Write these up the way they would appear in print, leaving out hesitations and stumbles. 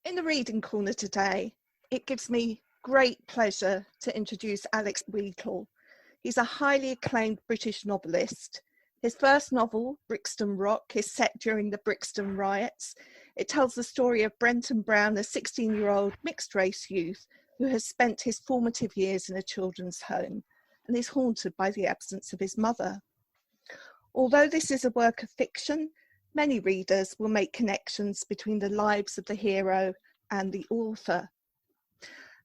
In the reading corner today, it gives me great pleasure to introduce Alex Wheatle. He's a highly acclaimed British novelist. His first novel, Brixton Rock, is set during the Brixton riots. It tells the story of Brenton Brown, a 16-year-old mixed-race youth who has spent his formative years in a children's home and is haunted by the absence of his mother. Although this is a work of fiction, many readers will make connections between the lives of the hero and the author.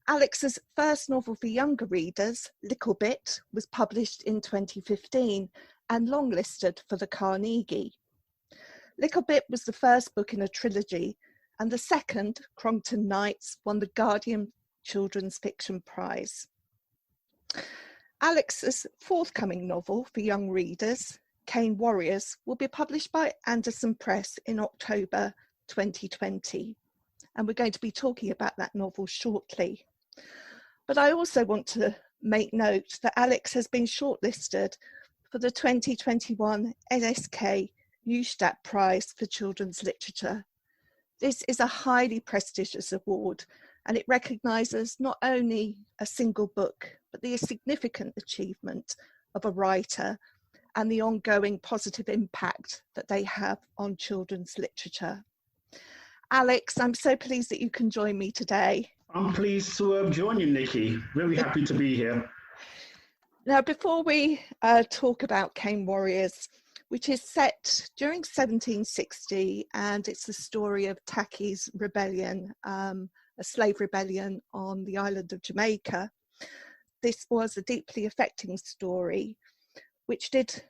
Alex's first novel for younger readers, Little Bit, was published in 2015 and longlisted for the Carnegie. Little Bit was the first book in a trilogy, and the second, Crompton Nights, won the Guardian Children's Fiction Prize. Alex's forthcoming novel for young readers, Cane Warriors, will be published by Anderson Press in October 2020, and we're going to be talking about that novel shortly. But I also want to make note that Alex has been shortlisted for the 2021 NSK Neustadt Prize for Children's Literature. This is a highly prestigious award, and it recognises not only a single book, but the significant achievement of a writer and the ongoing positive impact that they have on children's literature. Alex, I'm so pleased that you can join me today. I'm pleased to join you, Nikki. Really happy to be here. Now, before we talk about Cane Warriors, which is set during 1760, and it's the story of Tacky's rebellion, a slave rebellion on the island of Jamaica. This was a deeply affecting story, which did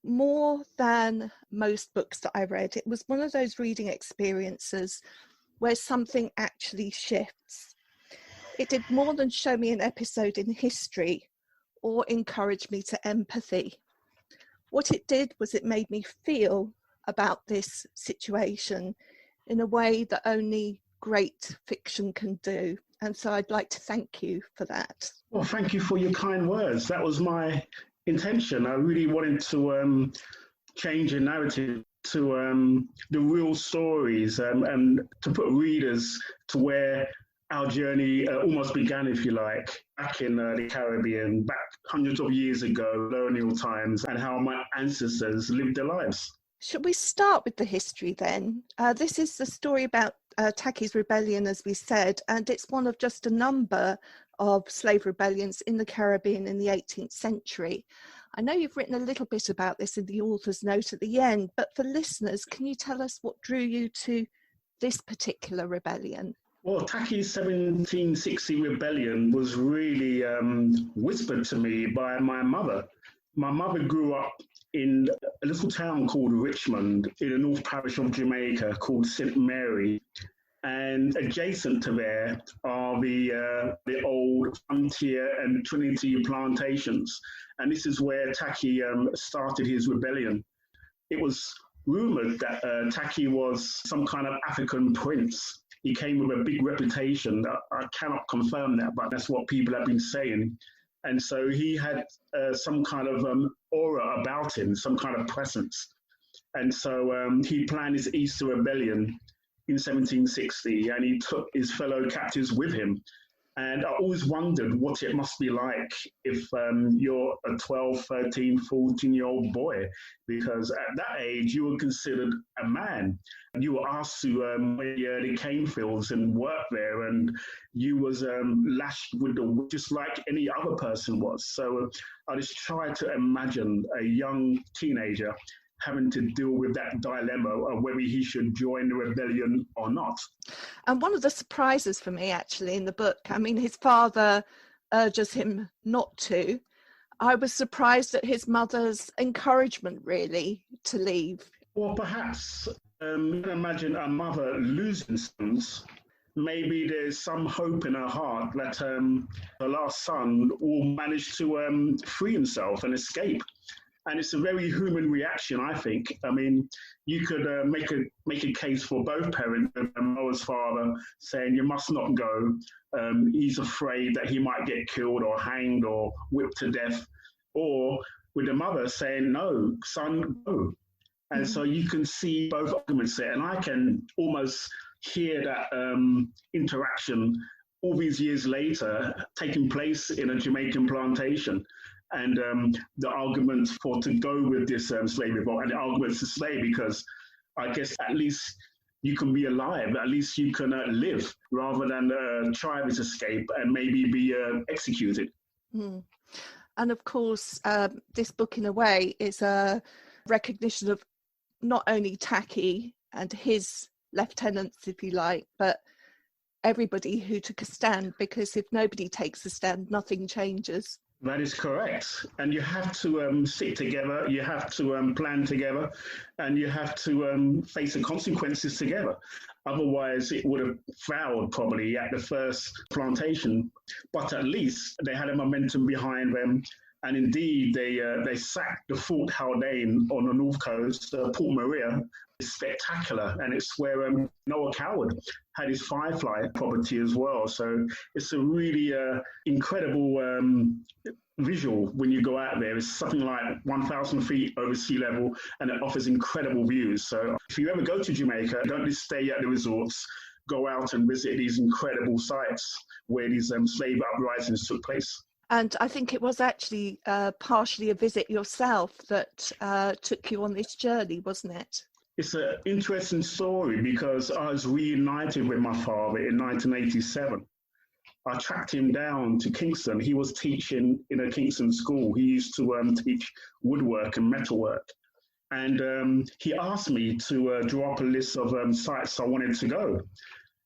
more than most books that I read. It was one of those reading experiences where something actually shifts. It did more than show me an episode in history or encourage me to empathy. What it did was it made me feel about this situation in a way that only great fiction can do. And so I'd like to thank you for that. Well, thank you for your kind words. That was my intention. I really wanted to change the narrative to the real stories and to put readers to where our journey almost began, if you like, back in the Caribbean, back hundreds of years ago, colonial times, and how my ancestors lived their lives. Should we start with the history then? This is the story about Tacky's rebellion, as we said, and it's one of just a number of slave rebellions in the Caribbean in the 18th century. I know you've written a little bit about this in the author's note at the end, but for listeners, can you tell us what drew you to this particular rebellion? Well, Tacky's 1760 rebellion was really whispered to me by my mother. My mother grew up in a little town called Richmond in the North Parish of Jamaica called St. Mary. And adjacent to there are the old Frontier and Trinity plantations. And this is where Tacky started his rebellion. It was rumoured that Tacky was some kind of African prince. He came with a big reputation. I cannot confirm that, but that's what people have been saying. And so he had some kind of aura about him, some kind of presence. And so he planned his Easter rebellion in 1760, and he took his fellow captives with him. And I always wondered what it must be like if you're a 12, 13, 14-year-old boy, because at that age, you were considered a man. And you were asked to the cane fields and work there, and you was lashed with the whip just like any other person was. So I just tried to imagine a young teenager having to deal with that dilemma of whether he should join the rebellion or not. And one of the surprises for me, actually, in the book, I mean, his father urges him not to. I was surprised at his mother's encouragement, really, to leave. Well, perhaps, you can imagine a mother losing sons. Maybe there's some hope in her heart that her last son will manage to free himself and escape. And it's a very human reaction, I think. I mean, you could make a case for both parents, Noah's father saying, you must not go. He's afraid that he might get killed or hanged or whipped to death. Or with the mother saying, no, son, go. And so you can see both arguments there. And I can almost hear that interaction all these years later taking place in a Jamaican plantation. And the argument for to go with this slave revolt, and the argument to stay, because I guess at least you can be alive, at least you can live, rather than try this escape and maybe be executed. Mm. And of course, this book, in a way, is a recognition of not only Tacky and his lieutenants, if you like, but everybody who took a stand, because if nobody takes a stand, nothing changes. That is correct. And you have to sit together, you have to plan together, and you have to face the consequences together. Otherwise, it would have failed probably at the first plantation. But at least they had a momentum behind them. And indeed, they sacked the Fort Haldane on the north coast, Port Maria. It's spectacular, and it's where Noah Coward had his Firefly property as well. So it's a really incredible visual when you go out there. It's something like 1,000 feet over sea level, and it offers incredible views. So if you ever go to Jamaica, don't just stay at the resorts. Go out and visit these incredible sites where these slave uprisings took place. And I think it was actually partially a visit yourself that took you on this journey, wasn't it? It's an interesting story because I was reunited with my father in 1987. I tracked him down to Kingston. He was teaching in a Kingston school. He used to teach woodwork and metalwork. And he asked me to draw up a list of sites I wanted to go.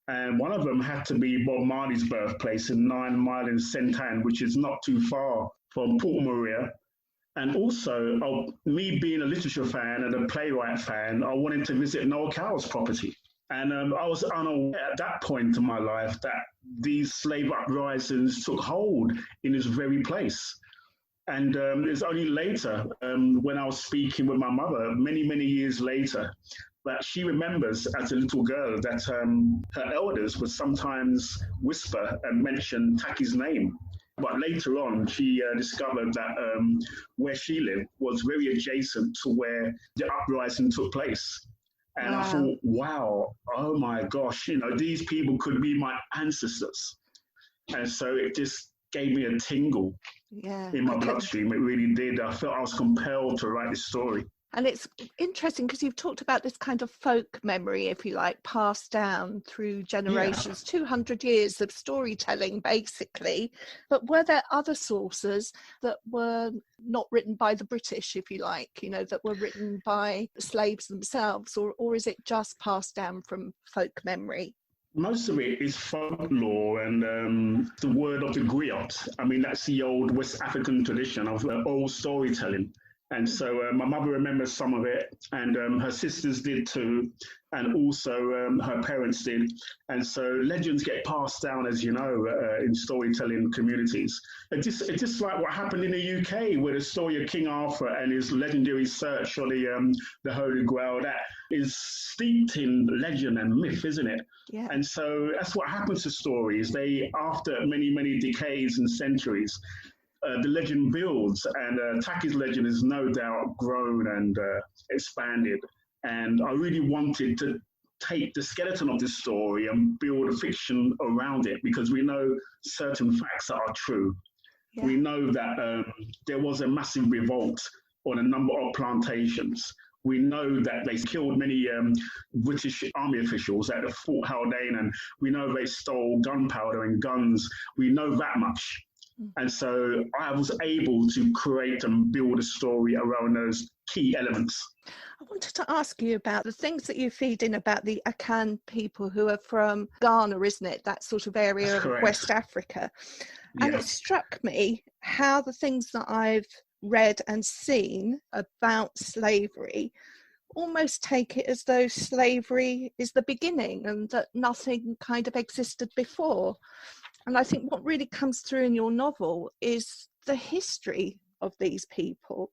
And one of them had to be Bob Marley's birthplace in 9 Mile in St. Anne, which is not too far from Port Maria. And also, me being a literature fan and a playwright fan, I wanted to visit Noel Cowell's property. And I was unaware at that point in my life that these slave uprisings took hold in this very place. And it's only later, when I was speaking with my mother, many, many years later, that she remembers as a little girl that her elders would sometimes whisper and mention Tacky's name. But later on, she discovered that where she lived was very adjacent to where the uprising took place. And wow. I thought, wow, oh my gosh, these people could be my ancestors. And so it just gave me a tingle in my bloodstream. It really did. I felt I was compelled to write this story. And it's interesting because you've talked about this kind of folk memory, if you like, passed down through generations, 200 years of storytelling, basically. But were there other sources that were not written by the British, if you like, that were written by the slaves themselves, or is it just passed down from folk memory? Most of it is folklore and the word of the griot. I mean, that's the old West African tradition of oral storytelling. And so my mother remembers some of it, and her sisters did too, and also her parents did. And so legends get passed down, as you know, in storytelling communities. It's just like what happened in the UK with the story of King Arthur and his legendary search for the Holy Grail. That is steeped in legend and myth, isn't it? Yeah. And so that's what happens to stories. They, after many, many decades and centuries, the legend builds, and Tacky's legend is no doubt grown and expanded. And I really wanted to take the skeleton of this story and build a fiction around it, because we know certain facts that are true. Yeah. We know that there was a massive revolt on a number of plantations. We know that they killed many British army officials at the Fort Haldane, and we know they stole gunpowder and guns. We know that much. And so I was able to create and build a story around those key elements. I wanted to ask you about the things that you feed in about the Akan people who are from Ghana, isn't it? That sort of area of West Africa. And it struck me how the things that I've read and seen about slavery almost take it as though slavery is the beginning and that nothing kind of existed before. And I think what really comes through in your novel is the history of these people.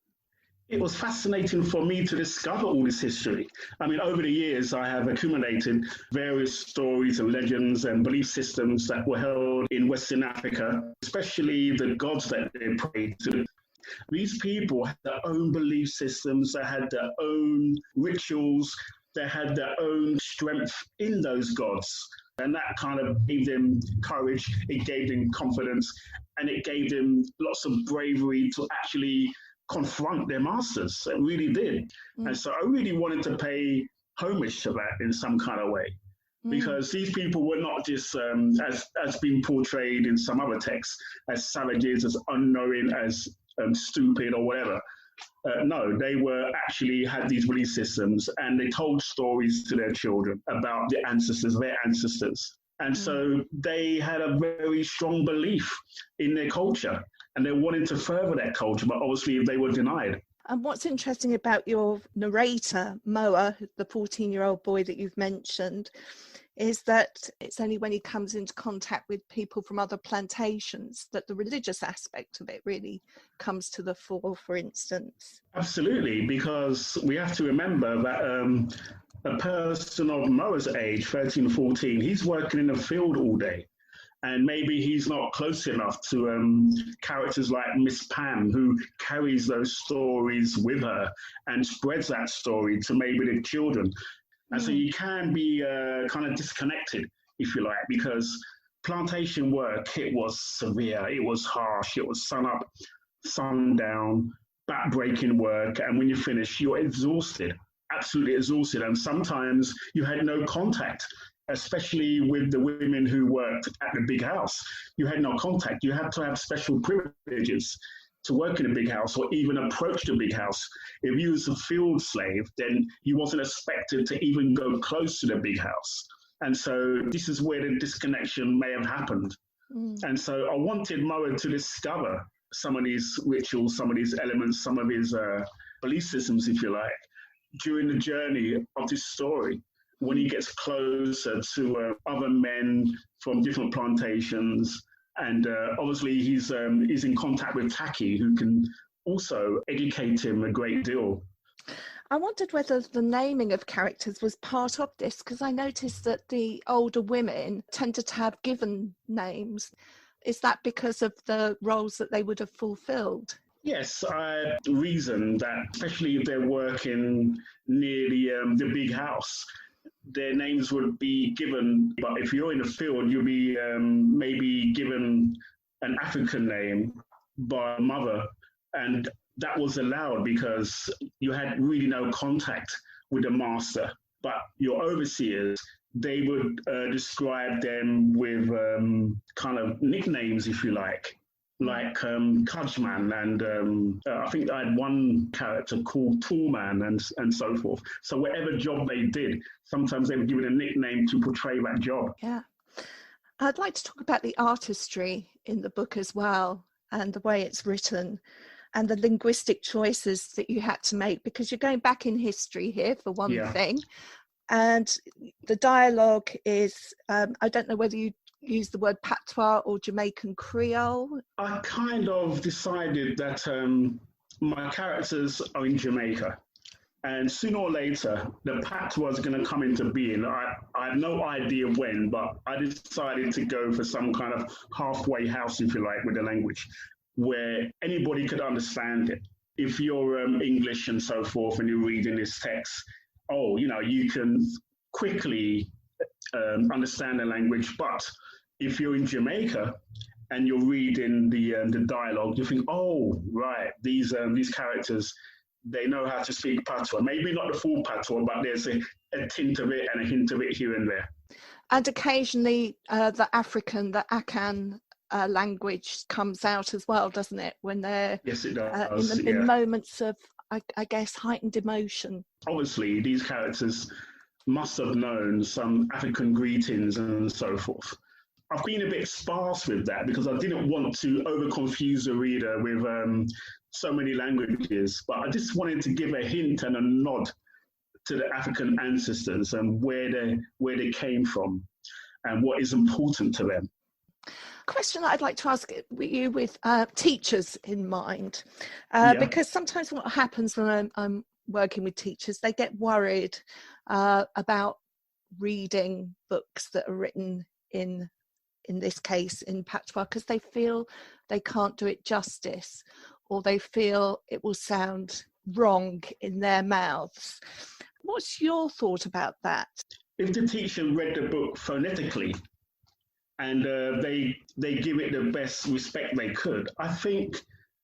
It was fascinating for me to discover all this history. I mean, over the years, I have accumulated various stories and legends and belief systems that were held in Western Africa, especially the gods that they prayed to. These people had their own belief systems, they had their own rituals, they had their own strength in those gods. And that kind of gave them courage, it gave them confidence, and it gave them lots of bravery to actually confront their masters. It really did. And so I really wanted to pay homage to that in some kind of way. Because these people were not just, as being portrayed in some other texts, as savages, as unknowing, as stupid or whatever. No, they were actually had these belief systems, and they told stories to their children about their ancestors. And so they had a very strong belief in their culture, and they wanted to further that culture, but obviously they were denied. And what's interesting about your narrator, Moa, the 14-year-old boy that you've mentioned, is that it's only when he comes into contact with people from other plantations that the religious aspect of it really comes to the fore, for instance. Absolutely, because we have to remember that a person of Moa's age, 13, 14, he's working in the field all day. And maybe he's not close enough to characters like Miss Pam, who carries those stories with her and spreads that story to maybe the children. And so you can be kind of disconnected, if you like, because plantation work, it was severe, it was harsh, it was sun up, sun down, back-breaking work. And when you finish, you're exhausted, absolutely exhausted. And sometimes you had no contact, especially with the women who worked at the big house. You had no contact. You had to have special privileges to work in a big house or even approach the big house. If you was a field slave, then you wasn't expected to even go close to the big house. And so this is where the disconnection may have happened. And so I wanted Moa to discover some of these rituals, some of these elements, some of his belief systems, if you like, during the journey of this story, when he gets closer to other men from different plantations. And obviously he's in contact with Taki, who can also educate him a great deal. I wondered whether the naming of characters was part of this, because I noticed that the older women tended to have given names. Is that because of the roles that they would have fulfilled? Yes, I reason that, especially if they're working near the big house, their names would be given, but if you're in the field, you'll be maybe given an African name by a mother, and that was allowed because you had really no contact with the master. But your overseers, they would describe them with kind of nicknames, if you like Kudgeman, and I think I had one character called Toolman and so forth. So whatever job they did, sometimes they would give it a nickname to portray that job. Yeah. I'd like to talk about the artistry in the book as well, and the way it's written, and the linguistic choices that you had to make, because you're going back in history here, for one thing. And the dialogue is, I don't know whether you use the word patois or Jamaican Creole. I kind of decided that my characters are in Jamaica, and sooner or later the patois is going to come into being. I have no idea when, but I decided to go for some kind of halfway house, if you like, with the language, where anybody could understand it. If you're English and so forth, and you're reading this text, you can quickly understand the language. But if you're in Jamaica and you're reading the dialogue, you think, oh, right, these characters, they know how to speak patois. Maybe not the full patois, but there's a tint of it and a hint of it here and there. And occasionally the Akan language comes out as well, doesn't it? When they're yes, it does. In moments of, I guess, heightened emotion. Obviously, these characters must have known some African greetings and so forth. I've been a bit sparse with that because I didn't want to over-confuse the reader with so many languages, but I just wanted to give a hint and a nod to the African ancestors and where they came from and what is important to them. Question that I'd like to ask you with teachers in mind, because sometimes what happens when I'm working with teachers, they get worried about reading books that are written in this case in patois, because they feel they can't do it justice, or they feel it will sound wrong in their mouths. What's your thought about that? If the teacher read the book phonetically and they give it the best respect they could, I think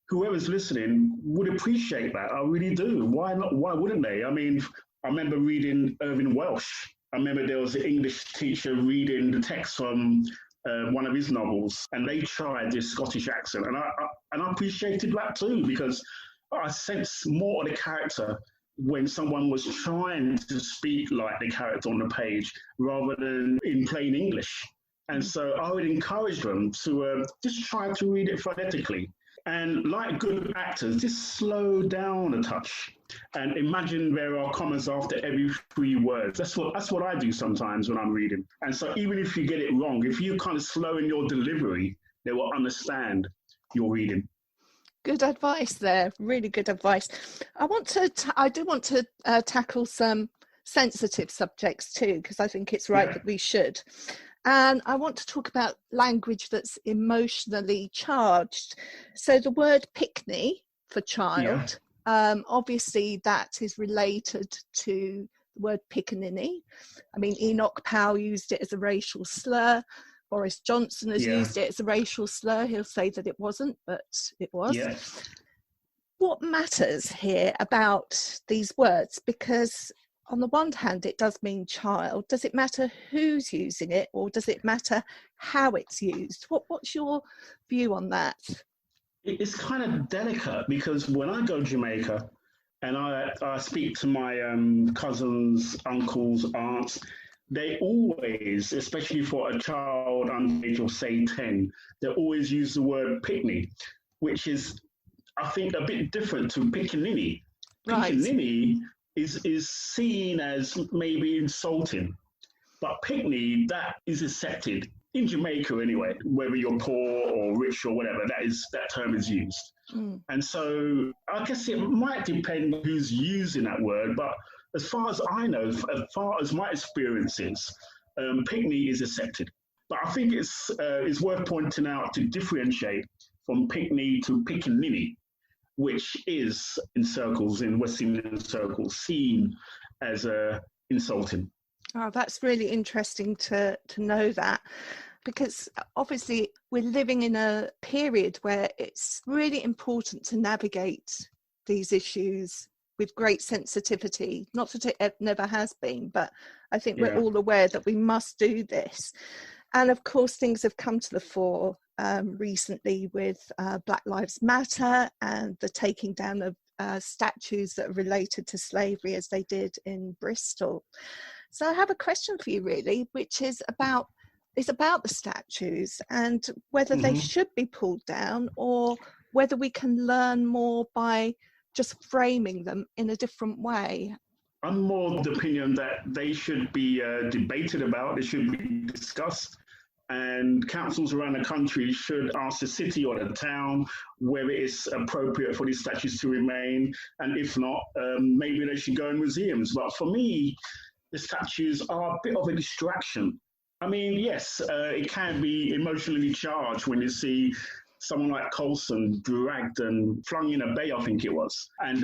whoever's listening would appreciate that. I really do. Why not? Why wouldn't they? I mean, I remember reading Irving Welsh. I remember there was an English teacher reading the text from one of his novels, and they tried this Scottish accent, and I appreciated that too, because I sense more of the character when someone was trying to speak like the character on the page rather than in plain English. And so I would encourage them to just try to read it phonetically. And like good actors, just slow down a touch and imagine there are commas after every 3 words. That's what I do sometimes when I'm reading. And so even if you get it wrong, if you kind of slow in your delivery, they will understand your reading. Good advice there. Really good advice. I do want to tackle some sensitive subjects too, because I think it's right that we should. And I want to talk about language that's emotionally charged. So the word pickney for child, obviously that is related to the word pickaninny. I mean, Enoch Powell used it as a racial slur. Boris Johnson has used it as a racial slur. He'll say that it wasn't, but it was. Yeah. What matters here about these words? Because on the one hand, it does mean child. Does it matter who's using it, or does it matter how it's used? What's your view on that? It's kind of delicate, because when I go to Jamaica and I speak to my cousins, uncles, aunts, they always, especially for a child under the age of, say, 10, they always use the word pickney, which is, I think, a bit different to pickaninny. Right. Pickaninny is seen as maybe insulting, but pickney, that is accepted in Jamaica anyway, whether you're poor or rich or whatever, that term is used. And so I guess it might depend on who's using that word, but as far as I know, as far as my experience is, pickney is accepted. But I think it's worth pointing out to differentiate from pickney to pickaninny, which is in West Indian circles, seen as insulting. Oh, that's really interesting to know that, because obviously we're living in a period where it's really important to navigate these issues with great sensitivity. Not that it never has been, but I think we're all aware that we must do this. And of course, things have come to the fore recently with Black Lives Matter and the taking down of statues that are related to slavery, as they did in Bristol. So I have a question for you, really, which is about the statues and whether they should be pulled down, or whether we can learn more by just framing them in a different way. I'm more of the opinion that they should be debated about, they should be discussed, and councils around the country should ask the city or the town whether it's appropriate for these statues to remain, and if not, maybe they should go in museums. But for me, the statues are a bit of a distraction. I mean, yes, it can be emotionally charged when you see someone like Colson dragged and flung in a bay, I think it was. And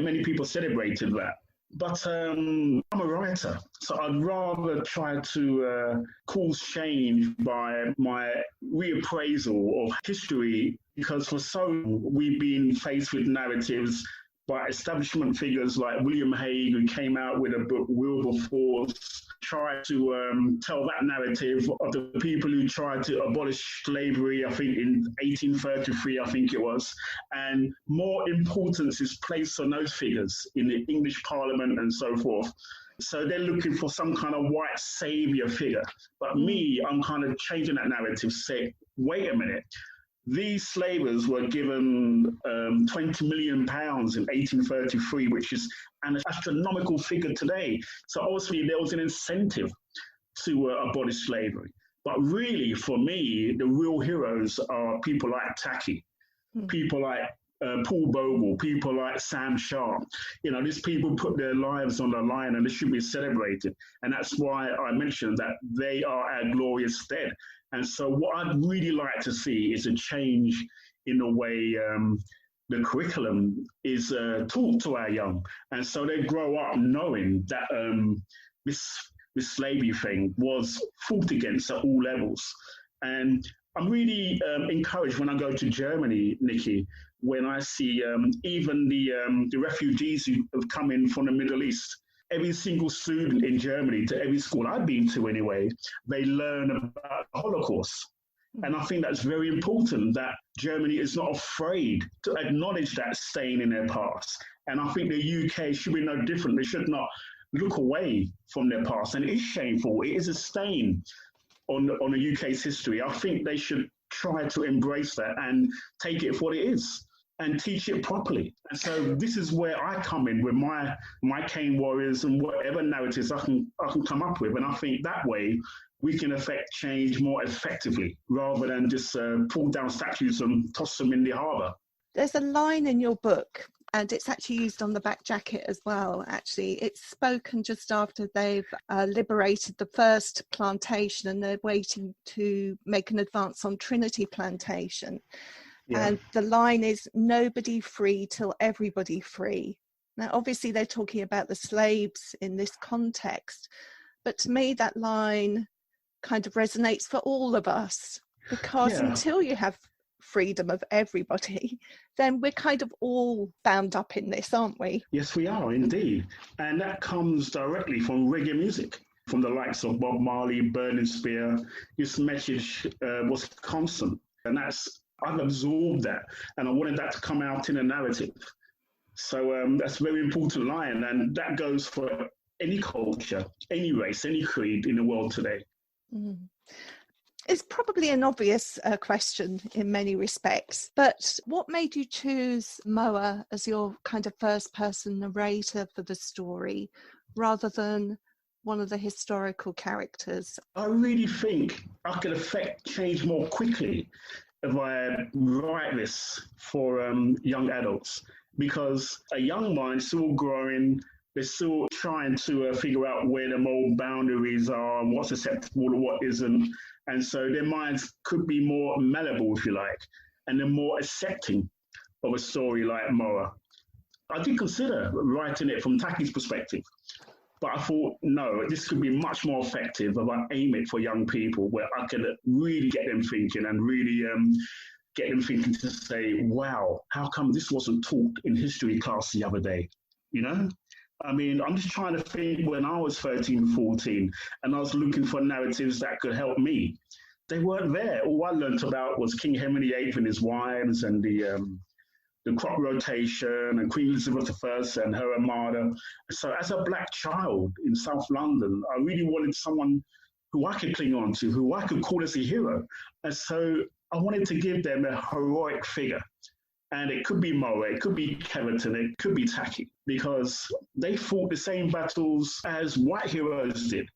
many people celebrated that. But I'm a writer, so I'd rather try to cause change by my reappraisal of history, because for so long we've been faced with narratives by establishment figures like William Hague, who came out with a book, Wilberforce, tried to tell that narrative of the people who tried to abolish slavery, I think in 1833, I think it was. And more importance is placed on those figures in the English Parliament and so forth. So they're looking for some kind of white savior figure. But me, I'm kind of changing that narrative, say, wait a minute. These slavers were given £20 million in 1833, which is an astronomical figure today. So obviously there was an incentive to abolish slavery. But really, for me, the real heroes are people like Tacky, people like Paul Bogle, people like Sam Sharp. You know, these people put their lives on the line, and they should be celebrated. And that's why I mentioned that they are our glorious dead. And so what I'd really like to see is a change in the way the curriculum is taught to our young. And so they grow up knowing that this slavery thing was fought against at all levels. And I'm really encouraged when I go to Germany, Nikki, when I see even the refugees who have come in from the Middle East. Every single student in Germany, to every school I've been to anyway, they learn about the Holocaust. And I think that's very important, that Germany is not afraid to acknowledge that stain in their past. And I think the UK should be no different. They should not look away from their past. And it is shameful. It is a stain on the UK's history. I think they should try to embrace that and take it for what it is and teach it properly. And so this is where I come in with my cane warriors and whatever narratives I can come up with. And I think that way we can affect change more effectively rather than just pull down statues and toss them in the harbour. There's a line in your book, and it's actually used on the back jacket as well, actually. It's spoken just after they've liberated the first plantation and they're waiting to make an advance on Trinity Plantation. Yeah. And the line is, nobody free till everybody free. Now, obviously, they're talking about the slaves in this context. But to me, that line kind of resonates for all of us, because until you have freedom of everybody, then we're kind of all bound up in this, aren't we? Yes, we are indeed. And that comes directly from reggae music, from the likes of Bob Marley, Burning Spear. This message was constant. And I've absorbed that, and I wanted that to come out in a narrative. So that's a very important line, and that goes for any culture, any race, any creed in the world today. Mm. It's probably an obvious question in many respects, but what made you choose Moa as your kind of first-person narrator for the story, rather than one of the historical characters? I really think I could affect change more quickly if I write this for young adults, because a young mind still growing, they're still trying to figure out where the moral boundaries are and what's acceptable and what isn't. And so their minds could be more malleable, if you like, and they're more accepting of a story like Moa. I did consider writing it from Taki's perspective, but I thought, no, this could be much more effective if I aim it for young people, where I could really get them thinking and really get them thinking to say, wow, how come this wasn't taught in history class the other day? You know? I mean, I'm just trying to think when I was 13, 14, and I was looking for narratives that could help me. They weren't there. All I learned about was King Henry VIII and his wives and the crop rotation and Queen Elizabeth I and her armada. So as a black child in South London, I really wanted someone who I could cling on to, who I could call as a hero. And so I wanted to give them a heroic figure. And it could be Moa, it could be Keverton, it could be Taki, because they fought the same battles as white heroes did.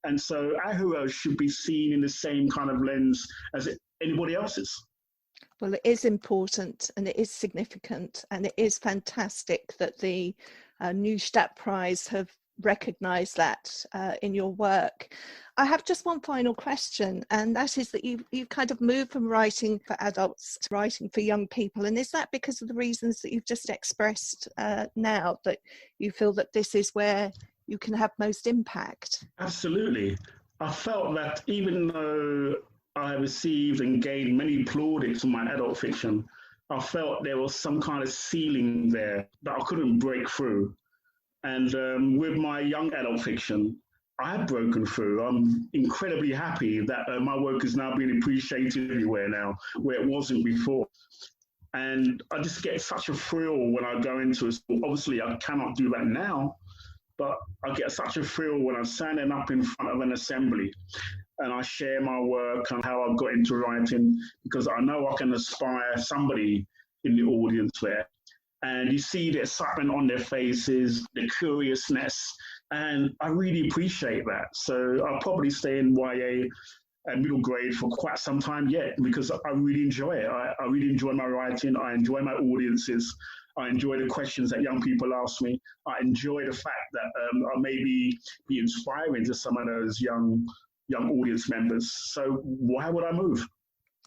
And so our heroes should be seen in the same kind of lens as anybody else's. Well, it is important and it is significant, and it is fantastic that the Neustadt Prize have recognised that in your work. I have just one final question, and that is that you've kind of moved from writing for adults to writing for young people. And is that because of the reasons that you've just expressed now, that you feel that this is where you can have most impact? Absolutely. I felt that even though I received and gained many plaudits in my adult fiction, I felt there was some kind of ceiling there that I couldn't break through. And with my young adult fiction, I have broken through. I'm incredibly happy that my work is now being appreciated everywhere now, where it wasn't before. And I just get such a thrill when I go into a school. Obviously, I cannot do that now, but I get such a thrill when I'm standing up in front of an assembly and I share my work and how I got into writing, because I know I can inspire somebody in the audience there. And you see the excitement on their faces, the curiousness, and I really appreciate that. So I'll probably stay in YA and middle grade for quite some time yet, because I really enjoy it. I really enjoy my writing. I enjoy my audiences. I enjoy the questions that young people ask me. I enjoy the fact that I may be inspiring to some of those young audience members. So why would I move?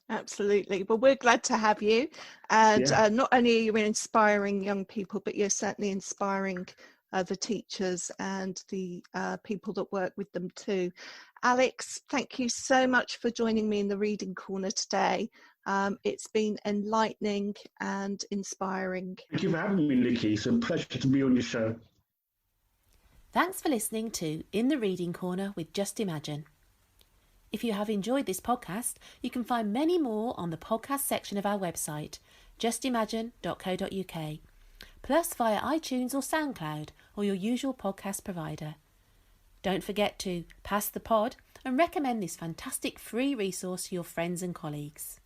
Absolutely. Well, we're glad to have you. And Yeah. not only are you inspiring young people, but you're certainly inspiring the teachers and the people that work with them too. Alex, thank you so much for joining me in the Reading Corner today. It's been enlightening and inspiring. Thank you for having me, Nikki. It's a pleasure to be on your show. Thanks for listening to In the Reading Corner with Just Imagine. If you have enjoyed this podcast, you can find many more on the podcast section of our website, justimagine.co.uk, plus via iTunes or SoundCloud or your usual podcast provider. Don't forget to pass the pod and recommend this fantastic free resource to your friends and colleagues.